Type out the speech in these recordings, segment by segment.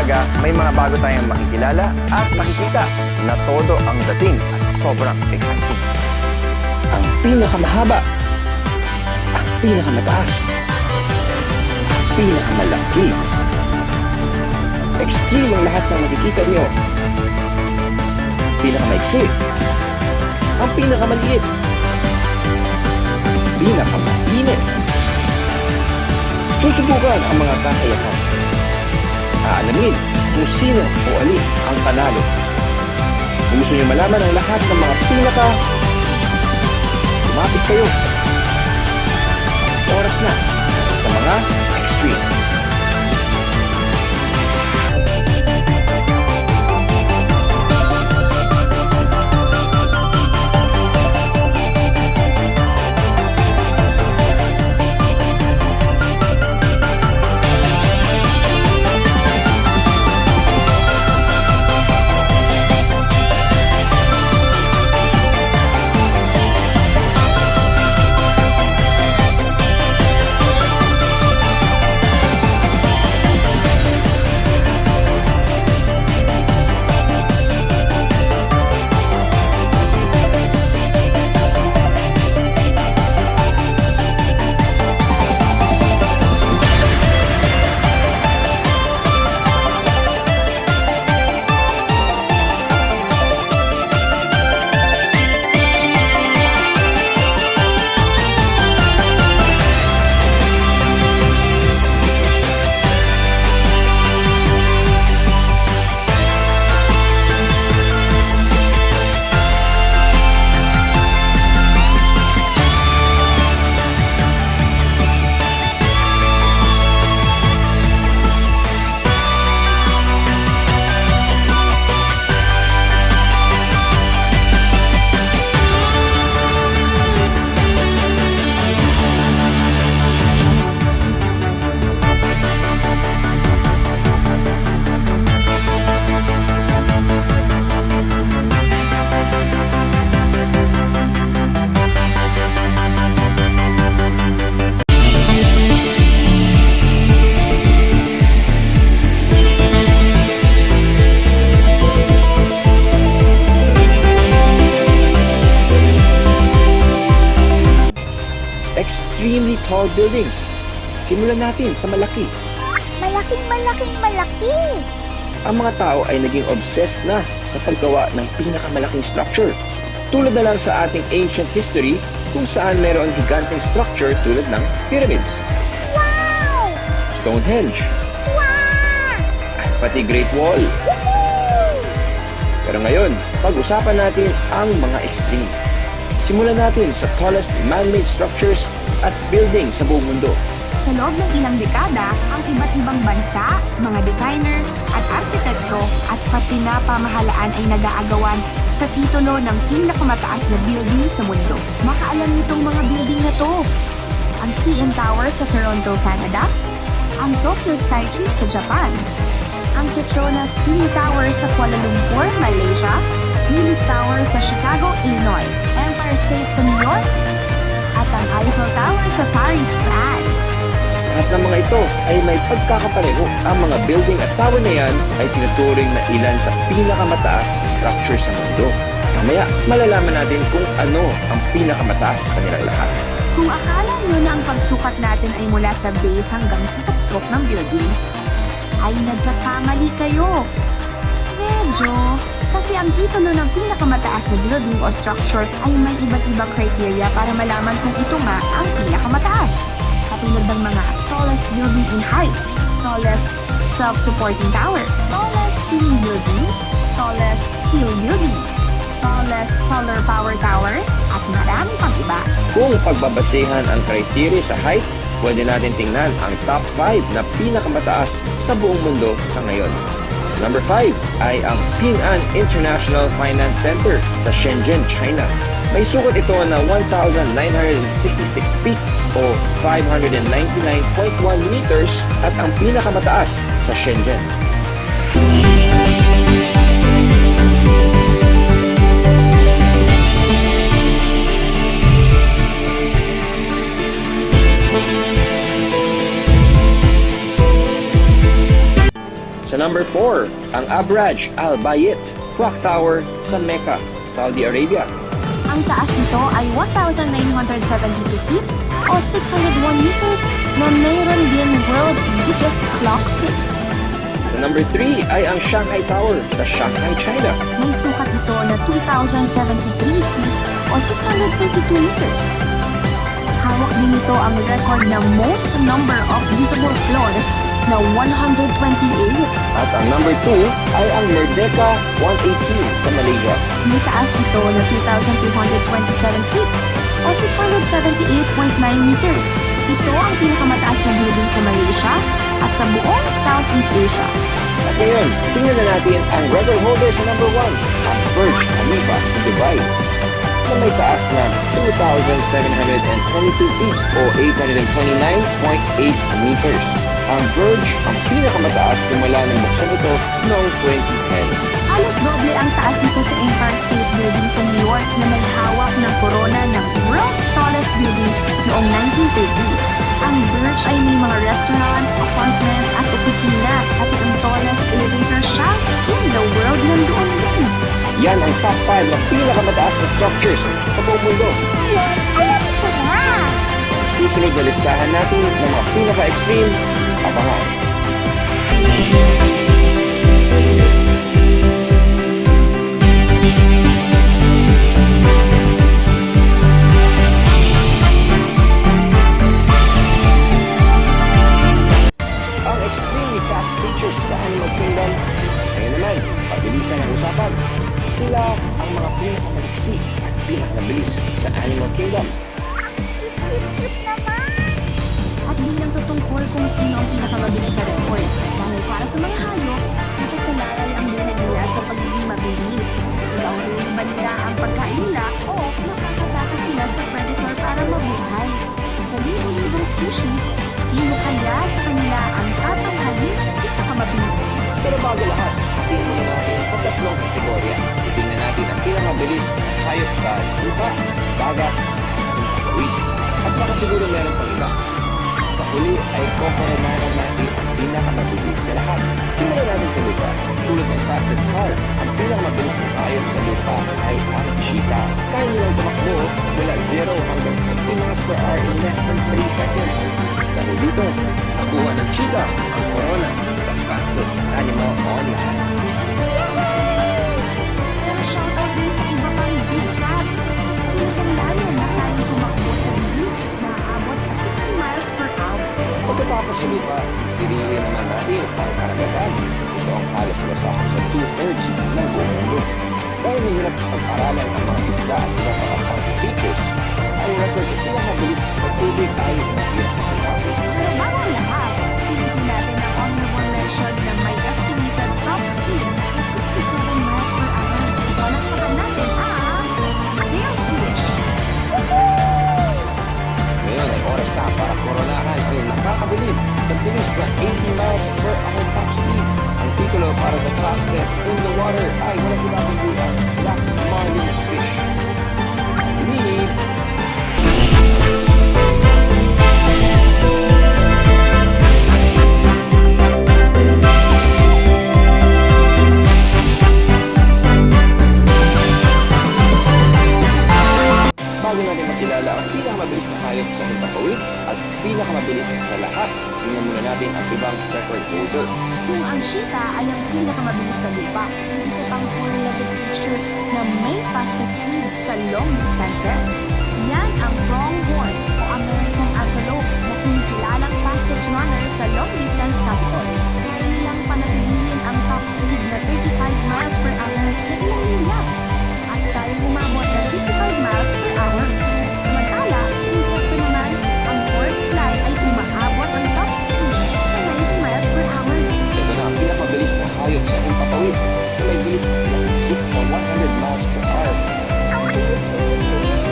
umaga, may mga bago tayong makikilala at makikita na todo ang dating at sobrang exciting. Ang pinakamahaba, ang pinakamataas, ang pinakamalaki. Extreme ang lahat ng makikita niyo. Pinakamaiksi, ang pinakamaliit, pinakamainit. Susubukan ang mga kakayahan. Aalamin kung sino o alin ang panalo. Kung gusto niyo malaman ang lahat ng mga lumapit kayo. Oras na sa mga extremes. Extremely tall buildings. Simulan natin sa malaki. Malaki. Ang mga tao ay naging obsessed na sa paggawa ng pinakamalaking structure. Tulad na lang sa ating ancient history kung saan meron higanteng structure tulad ng pyramids, Wow! Stonehenge, Wow! at pati Great Wall. Pero ngayon, pag-usapan natin ang mga extreme. Simulan natin sa tallest man-made structures at building sa buong mundo. Sa loob ng ilang dekada, ang iba't ibang bansa, mga designer at arkitekto at pati na pamahalaan ay nag-aagawan sa titulo ng pinakamataas na building sa mundo. Makaalam nitong mga building na to. Ang CN Tower sa Toronto, Canada, ang Tokyo Skytree sa Japan, ang Petronas Twin Tower sa Kuala Lumpur, Malaysia, Willis Tower sa Chicago, Illinois, Empire State sa New York, at ang Eiffel Tower sa Paris, France. Lahat ng mga ito ay may pagkakapareho. Ang mga building at tower na yan ay tinuturing na ilan sa pinakamataas na structure sa mundo. Mamaya, malalaman natin kung ano ang pinakamataas sa kanilang lahat. Kung akala nyo na ang pagsukat natin ay mula sa base hanggang sa tuktok ng building, ay nagkakamali kayo. Medyo, kasi ang titulo ng pinakamataas na building o structure ay may iba't ibang criteria para malaman kung ito nga ang pinakamataas. Katulad ng mga tallest building in height, tallest self-supporting tower, tallest twin building, tallest steel building, tallest solar power tower, at marami pang iba. Kung pagbabasehan ang criteria sa height, pwede natin tingnan ang top 5 na pinakamataas sa buong mundo sa ngayon. Number 5 ay ang Ping An International Finance Center sa Shenzhen, China. May sukat ito na 1,966 feet o 599.1 meters at ang pinakamataas sa Shenzhen. Sa number 4, ang Abraj Al Bayt Clock Tower sa Mecca, Saudi Arabia. Ang taas nito ay 1,972 feet o 601 meters na mayroon din world's biggest clock face. Sa number 3 ay ang Shanghai Tower sa Shanghai, China. May sukat ito na 2,073 feet o 632 meters. Hawak din ito ang record na most number of visible floors na 128. At ang number 2 ay ang Merdeka 118 sa Malaysia. May taas ito na 2,227 feet o 678.9 meters. Ito ang pinakamataas na building sa Malaysia at sa buong Southeast Asia. At ngayon, tingnan na natin ang record holder sa number 1, ang Burj Khalifa sa Dubai, na may taas na 2,722 feet o 829.8 meters. Ang Burj ang pinakamataas simula ng buksan ito noong 2010. Halos doble ang taas nito sa Empire State Building sa New York na may hawak ng korona ng world's tallest building noong 1930s. Ang Burj ay may mga restaurant, apartment at opisina at ang tallest elevator shaft in the world nandoon din. Yan ang top 5 ng pinakamataas na structures sa buong mundo. Alam ko na! Susunod na listahan natin ng mga pinaka-extreme, abangan. Ang extremely fast creatures sa Animal Kingdom, ngayon naman, pabilisan ang usapan. Sila ang mga pinakamaliksi at pinakamabilis sa Animal Kingdom. Cute naman! At di lang tutungkol kung sino ang pinakamabilis sa record. Dahil para sa mga hayop, nakasalalay ang buhay nila sa pagiging mabilis. Pinauhuli ba nila ang pagkain nila o nakakataka sila sa predator para mabuhay? Sa libo-libong species, sino kaya sa kanila ang tatanghalin na pinakamabilis? Pero bago lahat, tingnan muna natin sa tatlong kategorya. Tingnan natin ang pinakamabilis na hayop sa lupa, dagat, at pawid. At baka siguro meron pang iba. Sa huli ay kukurenanan natin ang pinakamabilis sa lahat. Simulan natin sa lupa. Tulad ng fastest car, ang pinakamabilis na hayop sa lupa ay ang cheetah. Kaya nilang tumakbo mula 0 hanggang 60 miles per hour in less than 3 seconds. Dahil dito, nakuha ng cheetah ang corona sa fastest animal on land. Pero shoutout din sa iba pang big cats. Pinakalayo na kayang tumakbo sa bilis na aabot sa 50 miles per hour. Pagkatapos sa lupa, sisiriin naman natin ang karagatan. Ito ang halos nasakop sa 2/3 ng buong mundo. Dahil mahirap pag-aralan ang mga isda at iba pa ang mga features, ang record sa pinakamabilis sa tubig ay mahirap na hanapin. Pero bago ang lahat, silipin natin ang honorable mention na may estimated top speed na 67 miles per hour. Palakpakan natin ang sailfish. Ngayon ay oras na para koronahan ang nakakabilib sa bilis na 80 miles per hour top speed. Ang titulo para sa fastest in the water ay walang iba kundi ang Black Marlin Fish. Lead! Bago natin makilala ang pinakamabilis na hayop sa himpapawid at pinakamabilis sa lahat, tingnan muna natin ang ibang record holder. Kung ang cheetah ay ang pinakamabilis sa lupa, isa pang four-legged creature na may fastest speed sa long distances. Yan ang pronghorn o American antelope na kinikilalang fastest runner sa long distance category. Kaya nilang panatilihin ang top speed na 35 miles per hour na ilang milya. At kaya umabot ng 55 miles per hour. Samantala, sa insekto naman, ang horsefly ay umaabot ng top speed sa 90 miles per hour. Ito na ang pinakamabilis na hayop sa himpapawid na may bilis na higit sa 100 miles per hour. Ang bilis, bilis, bilis!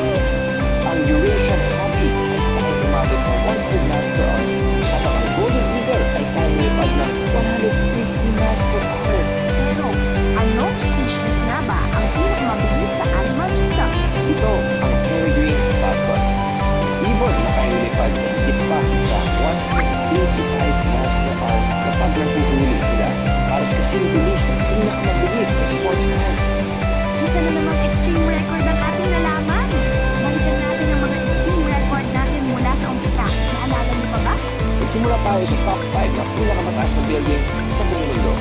Ang Eurasian Husky ay kaya umabot sa 100 miles per hour. Habang ang Golden Eagle ay kaya lumipad ng 150 miles per hour. Pero, anong species nga ba ang pinakamabilis sa animal kingdom? Ito ang peregrine falcon. Ibon na kaya lumipad sa higit pa sa 155 miles per hour kapag naghuhuli sila. tayo sa top 5 na pinakamataas na building sa buong mundo.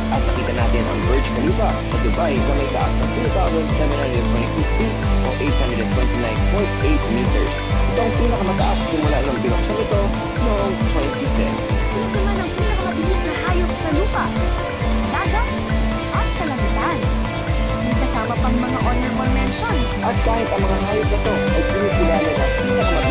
At nakita natin ang Burj Khalifa sa Dubai na may taas na 2,722 feet o 829.8 meters. Ito ang pinakamataas simula nang binuksan ito noong 2010. Sino naman ang pinakamabilis na hayop sa lupa? Dagat at kalangitan. May kasama pang mga honorable mention. At kahit ang mga hayop na to ay kinikilala na pinakamataas